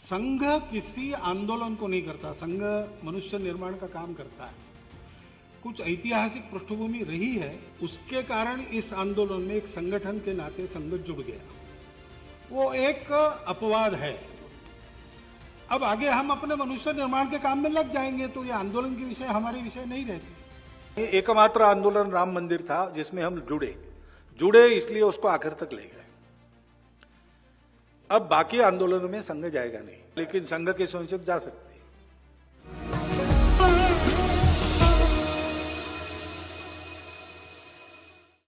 संघ किसी आंदोलन को नहीं करता, संघ मनुष्य निर्माण का काम करता है। कुछ ऐतिहासिक पृष्ठभूमि रही है, उसके कारण इस आंदोलन में एक संगठन के नाते संघ जुड़ गया। वो एक अपवाद है। अब आगे हम अपने मनुष्य निर्माण के काम में लग जाएंगे तो ये आंदोलन के विषय हमारे विषय नहीं रहते। एकमात्र आंदोलन राम मंदिर था जिसमें हम जुड़े इसलिए उसको आखिर तक ले गए। अब बाकी आंदोलनों में संघ जाएगा नहीं, लेकिन संघ के स्वयंसेवक जा सकते हैं।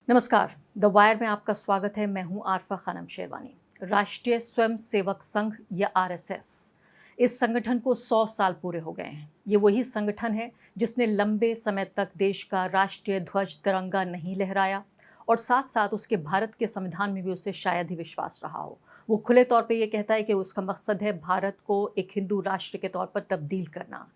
नमस्कार, द वायर में आपका स्वागत है। मैं हूं आरफा खानम शेरवानी। राष्ट्रीय स्वयं सेवक संघ या आरएसएस, इस संगठन को 100 साल पूरे हो गए हैं। ये वही संगठन है जिसने लंबे समय तक देश का राष्ट्रीय ध्वज तिरंगा नहीं लहराया और साथ साथ उसके भारत के संविधान में भी उसे शायद ही विश्वास रहा हो। वो खुले तौर पे ये कहता है कि उसका मकसद है भारत को एक हिंदू राष्ट्र के तौर पर तब्दील करना।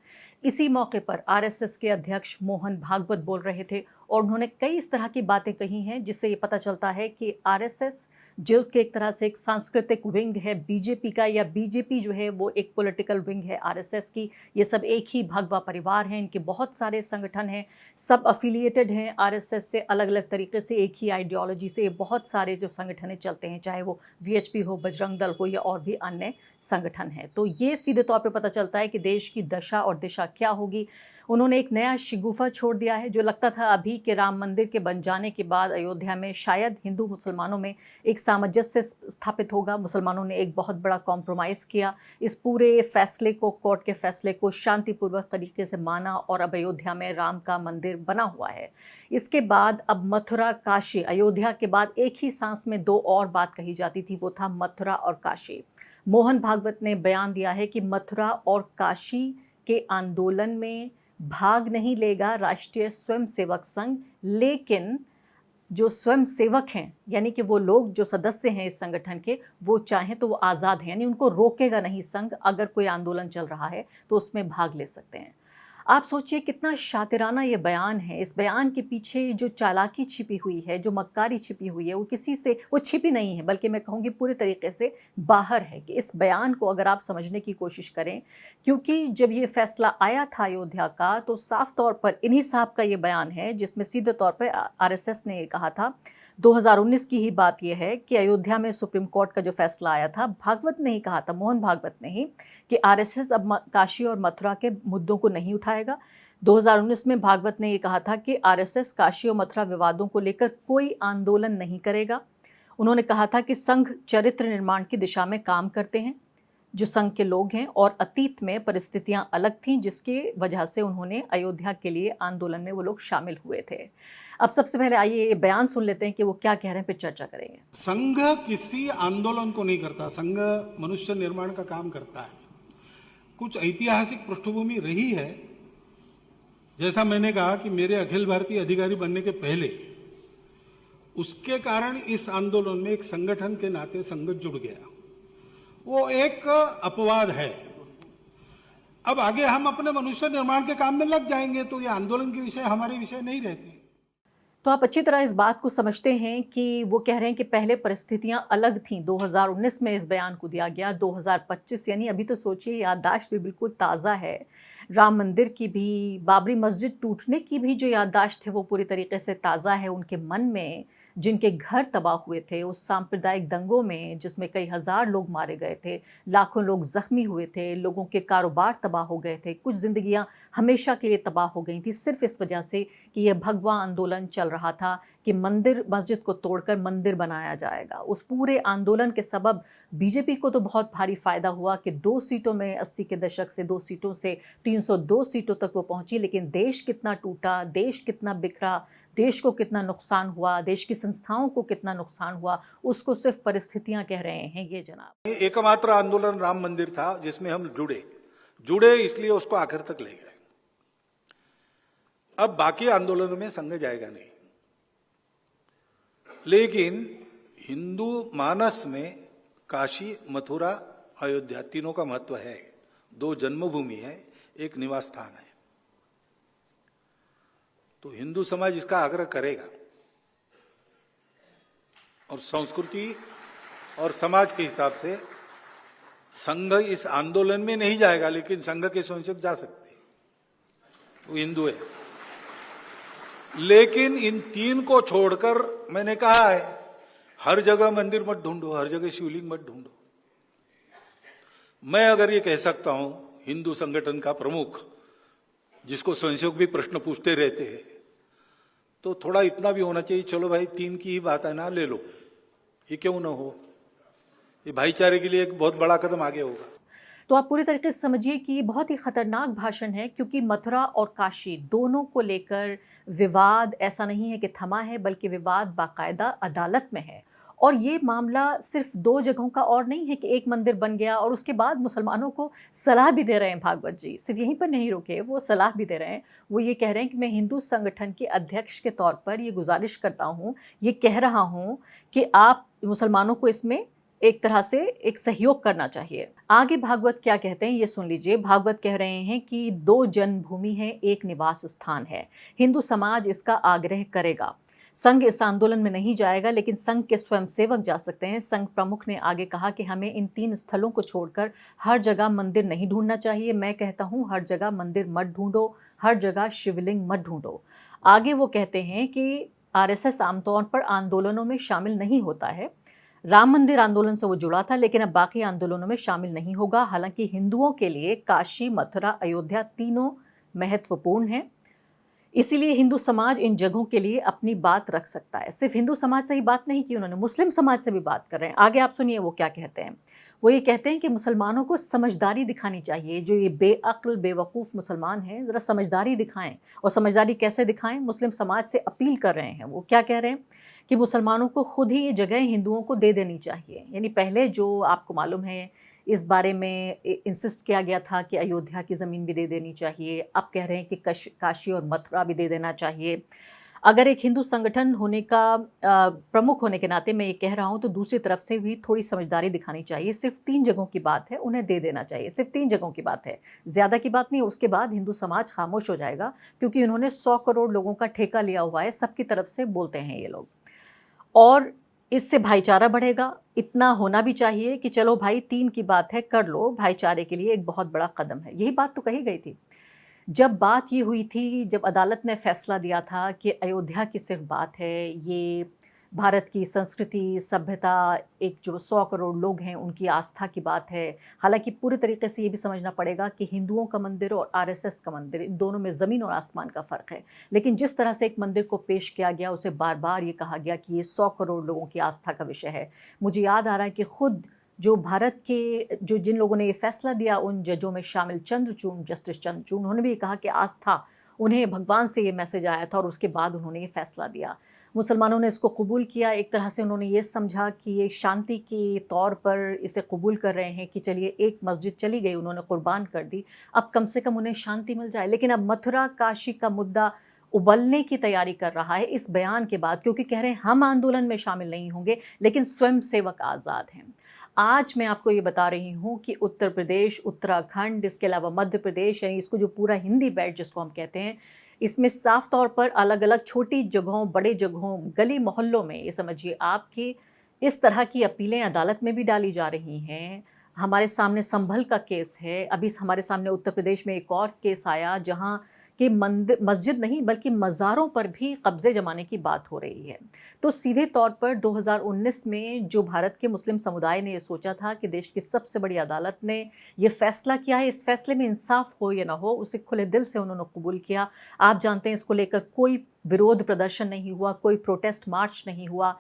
इसी मौके पर आरएसएस के अध्यक्ष मोहन भागवत बोल रहे थे और उन्होंने कई इस तरह की बातें कही हैं जिससे ये पता चलता है कि आरएसएस जो कि एक तरह से एक सांस्कृतिक विंग है बीजेपी का, या बीजेपी जो है वो एक पॉलिटिकल विंग है आरएसएस की। ये सब एक ही भगवा परिवार हैं, इनके बहुत सारे संगठन हैं, सब अफिलिएटेड हैं आरएसएस से अलग अलग तरीके से, एक ही आइडियोलॉजी से। बहुत सारे जो संगठन चलते हैं, चाहे वो वीएचपी हो, बजरंग दल हो या और भी अन्य संगठन हैं। तो ये सीधे तौर पर पता चलता है कि देश की दशा और दिशा क्या होगी। उन्होंने एक नया शिगुफा छोड़ दिया है। जो लगता था अभी कि राम मंदिर के बन जाने के बाद अयोध्या में शायद हिंदू मुसलमानों में एक सामंजस्य स्थापित होगा, मुसलमानों ने एक बहुत बड़ा कॉम्प्रोमाइज़ किया, इस पूरे फैसले को, कोर्ट के फैसले को शांतिपूर्वक तरीके से माना और अब अयोध्या में राम का मंदिर बना हुआ है। इसके बाद अब मथुरा, काशी, अयोध्या के बाद एक ही सांस में दो और बात कही जाती थी, वो था मथुरा और काशी। मोहन भागवत ने बयान दिया है कि मथुरा और काशी के आंदोलन में भाग नहीं लेगा राष्ट्रीय स्वयंसेवक संघ, लेकिन जो स्वयंसेवक हैं यानी कि वो लोग जो सदस्य हैं इस संगठन के, वो चाहें तो वो आज़ाद हैं, यानी उनको रोकेगा नहीं संघ। अगर कोई आंदोलन चल रहा है तो उसमें भाग ले सकते हैं। आप सोचिए कितना शातिराना ये बयान है। इस बयान के पीछे जो चालाकी छिपी हुई है, जो मक्कारी छिपी हुई है, वो किसी से वो छिपी नहीं है, बल्कि मैं कहूँगी पूरी तरीके से बाहर है। कि इस बयान को अगर आप समझने की कोशिश करें, क्योंकि जब ये फैसला आया था अयोध्या का, तो साफ तौर पर इन्हीं साहब का ये बयान है जिसमें सीधे तौर पर आरएसएस ने ये कहा था। 2019 की ही बात यह है कि अयोध्या में सुप्रीम कोर्ट का जो फैसला आया था, भागवत ने ही कहा था, मोहन भागवत ने ही, कि आरएसएस अब काशी और मथुरा के मुद्दों को नहीं उठाएगा। 2019 में भागवत ने ये कहा था कि आरएसएस काशी और मथुरा विवादों को लेकर कोई आंदोलन नहीं करेगा। उन्होंने कहा था कि संघ चरित्र निर्माण की दिशा में काम करते हैं, जो संघ के लोग हैं, और अतीत में परिस्थितियां अलग थीं जिसकी वजह से उन्होंने अयोध्या के लिए आंदोलन में वो लोग शामिल हुए थे। अब सबसे पहले आइए ये बयान सुन लेते हैं कि वो क्या कह रहे हैं, फिर चर्चा करेंगे। संघ किसी आंदोलन को नहीं करता, संघ मनुष्य निर्माण का काम करता है। कुछ ऐतिहासिक पृष्ठभूमि रही है। जैसा मैंने कहा कि मेरे अखिल भारतीय अधिकारी बनने के पहले, उसके कारण इस आंदोलन में एक संगठन के नाते संघ जुड़ गया। वो एक अपवाद है। अब आगे हम अपने मनुष्य निर्माण के काम में लग जाएंगे तो ये आंदोलन के विषय हमारे विषय नहीं रहते। तो आप अच्छी तरह इस बात को समझते हैं कि वो कह रहे हैं कि पहले परिस्थितियां अलग थीं। 2019 में इस बयान को दिया गया, 2025 यानी अभी तो सोचिए, याददाश्त भी बिल्कुल ताज़ा है। राम मंदिर की भी, बाबरी मस्जिद टूटने की भी जो याददाश्त है वो पूरी तरीके से ताज़ा है उनके मन में। जिनके घर तबाह हुए थे उस सांप्रदायिक दंगों में, जिसमें कई हज़ार लोग मारे गए थे, लाखों लोग ज़ख्मी हुए थे, लोगों के कारोबार तबाह हो गए थे, कुछ ज़िंदगियां हमेशा के लिए तबाह हो गई थी, सिर्फ इस वजह से कि यह भगवा आंदोलन चल रहा था कि मंदिर, मस्जिद को तोड़कर मंदिर बनाया जाएगा। उस पूरे आंदोलन के सबब बीजेपी को तो बहुत भारी फायदा हुआ कि 2 सीटों में 80 के दशक से 2 सीटों से 302 सीटों तक वो पहुंची। लेकिन देश कितना टूटा, देश कितना बिखरा, देश को कितना नुकसान हुआ, देश की संस्थाओं को कितना नुकसान हुआ, उसको सिर्फ परिस्थितियां कह रहे हैं ये जनाब। एकमात्र आंदोलन राम मंदिर था जिसमें हम जुड़े इसलिए उसको आखिर तक ले गए। अब बाकी आंदोलनों में संघ जाएगा नहीं, लेकिन हिंदू मानस में काशी, मथुरा, अयोध्या तीनों का महत्व है। 2 जन्मभूमि है, एक निवास स्थान है। तो हिंदू समाज इसका आग्रह करेगा और संस्कृति और समाज के हिसाब से संघ इस आंदोलन में नहीं जाएगा, लेकिन संघ के स्वयंसेवक जा सकते हैं, वो हिंदू है। लेकिन इन तीन को छोड़कर मैंने कहा है, हर जगह मंदिर मत ढूंढो, हर जगह शिवलिंग मत ढूंढो। मैं अगर ये कह सकता हूं, हिंदू संगठन का प्रमुख, जिसको स्वयंसेवक भी प्रश्न पूछते रहते हैं, तो थोड़ा इतना भी होना चाहिए, चलो भाई तीन की ही बात है ना, ले लो, ये क्यों ना हो। ये भाईचारे के लिए एक बहुत बड़ा कदम आगे होगा। तो आप पूरी तरीके से समझिए कि ये बहुत ही खतरनाक भाषण है, क्योंकि मथुरा और काशी दोनों को लेकर विवाद ऐसा नहीं है कि थमा है, बल्कि विवाद बाकायदा अदालत में है। और ये मामला सिर्फ दो जगहों का और नहीं है कि एक मंदिर बन गया और उसके बाद मुसलमानों को सलाह भी दे रहे हैं भागवत जी, सिर्फ यहीं पर नहीं रुके, वो सलाह भी दे रहे हैं। वो ये कह रहे हैं कि मैं हिंदू संगठन के अध्यक्ष के तौर पर ये गुजारिश करता हूँ, ये कह रहा हूँ कि आप मुसलमानों को इसमें एक तरह से एक सहयोग करना चाहिए। आगे भागवत क्या कहते हैं ये सुन लीजिए। भागवत कह रहे हैं कि दो जन्मभूमि है, एक निवास स्थान है, हिंदू समाज इसका आग्रह करेगा। संघ इस आंदोलन में नहीं जाएगा, लेकिन संघ के स्वयंसेवक जा सकते हैं। संघ प्रमुख ने आगे कहा कि हमें इन तीन स्थलों को छोड़कर हर जगह मंदिर नहीं ढूंढना चाहिए। मैं कहता हूं हर जगह मंदिर मत ढूंढो, हर जगह शिवलिंग मत ढूंढो। आगे वो कहते हैं कि आरएसएस आमतौर पर आंदोलनों में शामिल नहीं होता है। राम मंदिर आंदोलन से वो जुड़ा था, लेकिन अब बाकी आंदोलनों में शामिल नहीं होगा। हालांकि हिंदुओं के लिए काशी, मथुरा, अयोध्या तीनों महत्वपूर्ण हैं, इसीलिए हिंदू समाज इन जगहों के लिए अपनी बात रख सकता है। सिर्फ हिंदू समाज से ही बात नहीं की उन्होंने, मुस्लिम समाज से भी बात कर रहे हैं। आगे आप सुनिए वो क्या कहते हैं। वो ये कहते हैं कि मुसलमानों को समझदारी दिखानी चाहिए। जो ये बेअक्ल बेवकूफ़ मुसलमान हैं, ज़रा समझदारी दिखाएं। और समझदारी कैसे दिखाएं? मुस्लिम समाज से अपील कर रहे हैं। वो क्या कह रहे हैं कि मुसलमानों को खुद ही ये जगह हिंदुओं को दे देनी चाहिए। यानी पहले जो आपको मालूम है इस बारे में इंसिस्ट किया गया था कि अयोध्या की ज़मीन भी दे देनी चाहिए, अब कह रहे हैं कि काशी और मथुरा भी दे देना चाहिए। अगर एक हिंदू संगठन होने का प्रमुख होने के नाते मैं ये कह रहा हूँ, तो दूसरी तरफ से भी थोड़ी समझदारी दिखानी चाहिए। सिर्फ 3 जगहों की बात है, उन्हें दे देना चाहिए। सिर्फ 3 जगहों की बात है, ज़्यादा की बात नहीं। उसके बाद हिंदू समाज खामोश हो जाएगा, क्योंकि उन्होंने 100 करोड़ लोगों का ठेका लिया हुआ है। सबकी तरफ से बोलते हैं ये लोग, और इससे भाईचारा बढ़ेगा। इतना होना भी चाहिए कि चलो भाई 3 की बात है, कर लो, भाईचारे के लिए एक बहुत बड़ा कदम है। यही बात तो कही गई थी जब बात ये हुई थी, जब अदालत ने फैसला दिया था कि अयोध्या की सिर्फ बात है, ये भारत की संस्कृति सभ्यता, एक जो 100 करोड़ लोग हैं उनकी आस्था की बात है। हालांकि पूरी तरीके से ये भी समझना पड़ेगा कि हिंदुओं का मंदिर और आरएसएस का मंदिर, इन दोनों में ज़मीन और आसमान का फ़र्क है। लेकिन जिस तरह से एक मंदिर को पेश किया गया, उसे बार बार ये कहा गया कि ये 100 करोड़ लोगों की आस्था का विषय है। मुझे याद आ रहा है कि खुद जो भारत के जिन लोगों ने ये फैसला दिया, उन जजों में शामिल चंद्रचूड़, जस्टिस चंद्रचूड़, उन्होंने भी कहा कि आस्था, उन्हें भगवान से ये मैसेज आया था और उसके बाद उन्होंने ये फैसला दिया। मुसलमानों ने इसको कबूल किया। एक तरह से उन्होंने ये समझा कि ये शांति के तौर पर इसे कबूल कर रहे हैं कि चलिए एक मस्जिद चली गई, उन्होंने कुर्बान कर दी, अब कम से कम उन्हें शांति मिल जाए। लेकिन अब मथुरा काशी का मुद्दा उबलने की तैयारी कर रहा है इस बयान के बाद, क्योंकि कह रहे हैं हम आंदोलन में शामिल नहीं होंगे, लेकिन स्वयंसेवक आज़ाद हैं। आज मैं आपको ये बता रही हूँ कि उत्तर प्रदेश, उत्तराखंड, इसके अलावा मध्य प्रदेश, यानी इसको जो पूरा हिंदी बेल्ट जिसको हम कहते हैं, इसमें साफ तौर पर अलग अलग छोटी जगहों, बड़े जगहों, गली मोहल्लों में, ये समझिए आपकी इस तरह की अपीलें अदालत में भी डाली जा रही हैं। हमारे सामने संभल का केस है, अभी हमारे सामने उत्तर प्रदेश में एक और केस आया जहां कि मस्जिद नहीं बल्कि मज़ारों पर भी कब्ज़े जमाने की बात हो रही है। तो सीधे तौर पर 2019 में जो भारत के मुस्लिम समुदाय ने ये सोचा था कि देश की सबसे बड़ी अदालत ने ये फैसला किया है, इस फैसले में इंसाफ हो या ना हो, उसे खुले दिल से उन्होंने कबूल किया। आप जानते हैं इसको लेकर कोई विरोध प्रदर्शन नहीं हुआ, कोई प्रोटेस्ट मार्च नहीं हुआ।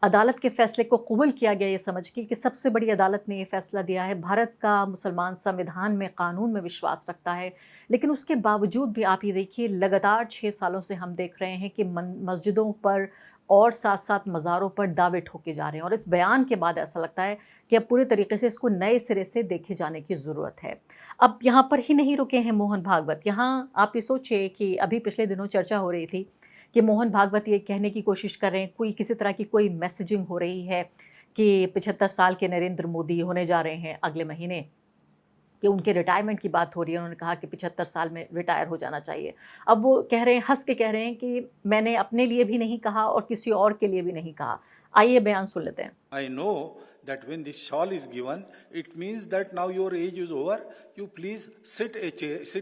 अदालत के फैसले को कबूल किया गया ये समझ के कि सबसे बड़ी अदालत ने ये फैसला दिया है। भारत का मुसलमान संविधान में, कानून में विश्वास रखता है, लेकिन उसके बावजूद भी आप ये देखिए लगातार 6 सालों से हम देख रहे हैं कि मस्जिदों पर और साथ साथ मज़ारों पर दावे ठोके जा रहे हैं। और इस बयान के बाद ऐसा लगता है कि अब पूरे तरीके से इसको नए सिरे से देखे जाने की ज़रूरत है। अब यहाँ पर ही नहीं रुके हैं मोहन भागवत। यहाँ आप ये सोचिए कि अभी पिछले दिनों चर्चा हो रही थी कि मोहन भागवत ये कहने की कोशिश कर रहे हैं, कोई किसी तरह की कोई मैसेजिंग हो रही है कि 75 साल के नरेंद्र मोदी होने जा रहे हैं अगले महीने, कि उनके रिटायरमेंट की बात हो रही है। उन्होंने कहा कि 75 साल में रिटायर हो जाना चाहिए। अब वो कह रहे हैं, हंस के कह रहे हैं कि मैंने अपने लिए भी नहीं कहा और किसी और के लिए भी नहीं कहा। आइए बयान सुन लेते हैं। I know that when this shawl is given, it means that now your age is over. You please sit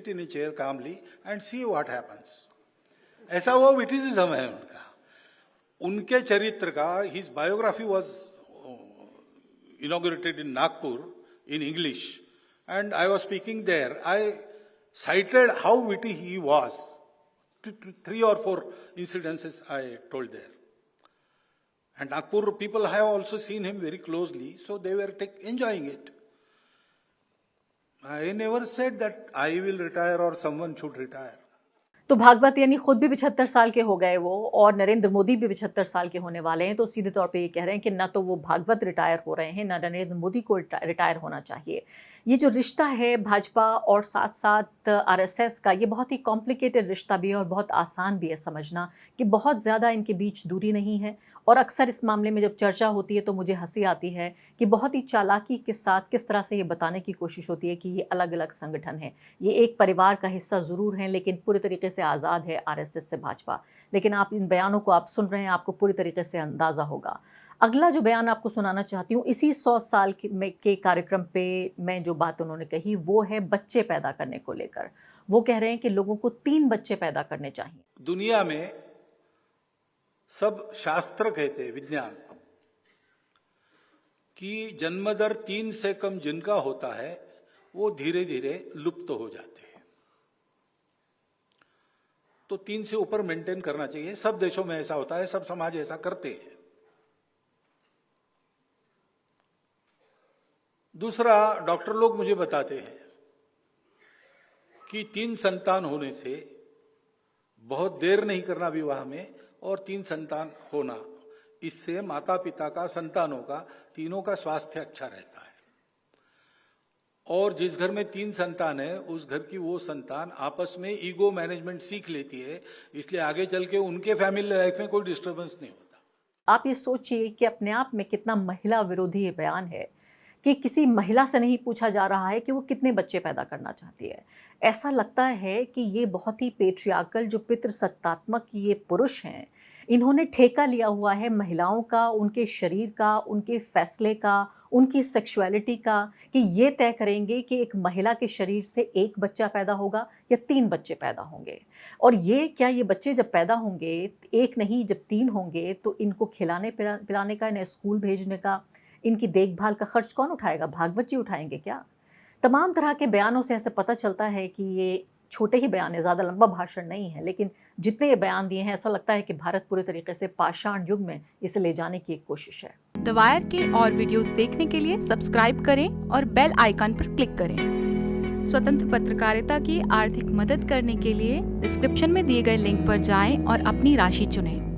in a chair calmly and see what happens. ऐसा वो विटिसिज्म है उनका. उनके चरित्र का his biography was inaugurated in Nagpur in English, and I was speaking there. I cited how witty he was. 3 or 4 incidences I told there. And Nagpur people have also seen him very closely, so they were enjoying it. I never said that I will retire or someone should retire. तो भागवत यानी खुद भी 75 साल के हो गए वो, और नरेंद्र मोदी भी 75 साल के होने वाले हैं, तो सीधे तौर पे ये कह रहे हैं कि ना तो वो भागवत रिटायर हो रहे हैं, ना नरेंद्र मोदी को रिटायर होना चाहिए. ये जो रिश्ता है भाजपा और साथ साथ आरएसएस का, ये बहुत ही कॉम्प्लिकेटेड रिश्ता भी है और बहुत आसान भी है समझना कि बहुत ज़्यादा इनके बीच दूरी नहीं है. और अक्सर इस मामले में जब चर्चा होती है तो मुझे हंसी आती है कि बहुत ही चालाकी के साथ किस तरह से ये बताने की कोशिश होती है कि ये अलग अलग संगठन है. ये एक परिवार का हिस्सा ज़रूर हैं, लेकिन पूरी तरीके से आज़ाद है आरएसएस से भाजपा. लेकिन आप इन बयानों को आप सुन रहे हैं, आपको पूरी तरीके से अंदाज़ा होगा. अगला जो बयान आपको सुनाना चाहती हूँ, इसी 100 साल के कार्यक्रम पे मैं जो बात उन्होंने कही वो है बच्चे पैदा करने को लेकर. वो कह रहे हैं कि लोगों को 3 बच्चे पैदा करने चाहिए. दुनिया में सब शास्त्र कहते हैं, विज्ञान, कि जन्म दर 3 से कम जिनका होता है वो धीरे धीरे लुप्त हो जाते हैं. तो 3 से ऊपर मेंटेन करना चाहिए. सब देशों में ऐसा होता है, सब समाज ऐसा करते हैं. दूसरा, डॉक्टर लोग मुझे बताते हैं कि 3 संतान होने से बहुत देर नहीं करना विवाह में, और 3 संतान होना, इससे माता पिता का, संतानों का, तीनों का स्वास्थ्य अच्छा रहता है. और जिस घर में 3 संतान है उस घर की वो संतान आपस में ईगो मैनेजमेंट सीख लेती है, इसलिए आगे चल के उनके फैमिली लाइफ में कोई डिस्टर्बेंस नहीं होता. आप ये सोचिए कि अपने आप में कितना महिला विरोधी ये बयान है कि किसी महिला से नहीं पूछा जा रहा है कि वो कितने बच्चे पैदा करना चाहती है. ऐसा लगता है कि ये बहुत ही पेट्रियार्कल, जो पितृसत्तात्मक ये पुरुष हैं, इन्होंने ठेका लिया हुआ है महिलाओं का, उनके शरीर का, उनके फैसले का, उनकी सेक्सुअलिटी का, कि ये तय करेंगे कि एक महिला के शरीर से 1 बच्चा पैदा होगा या 3 बच्चे पैदा होंगे. और ये बच्चे जब पैदा होंगे, 1 नहीं जब 3 होंगे, तो इनको खिलाने पिलाने का, इन्हें स्कूल भेजने का, इनकी देखभाल का खर्च कौन उठाएगा? भागवत जी उठाएंगे क्या? तमाम तरह के बयानों से ऐसे पता चलता है कि ये छोटे ही बयान है, ज़्यादा लंबा भाषण नहीं है, लेकिन जितने ये बयान दिए हैं ऐसा लगता है कि भारत पूरे तरीके से पाषाण युग में इसे ले जाने की एक कोशिश है. द वायर के और वीडियोस देखने के लिए सब्सक्राइब करें और बेल आइकन पर क्लिक करें. स्वतंत्र पत्रकारिता की आर्थिक मदद करने के लिए डिस्क्रिप्शन में दिए गए लिंक पर जाएं और अपनी राशि चुनें.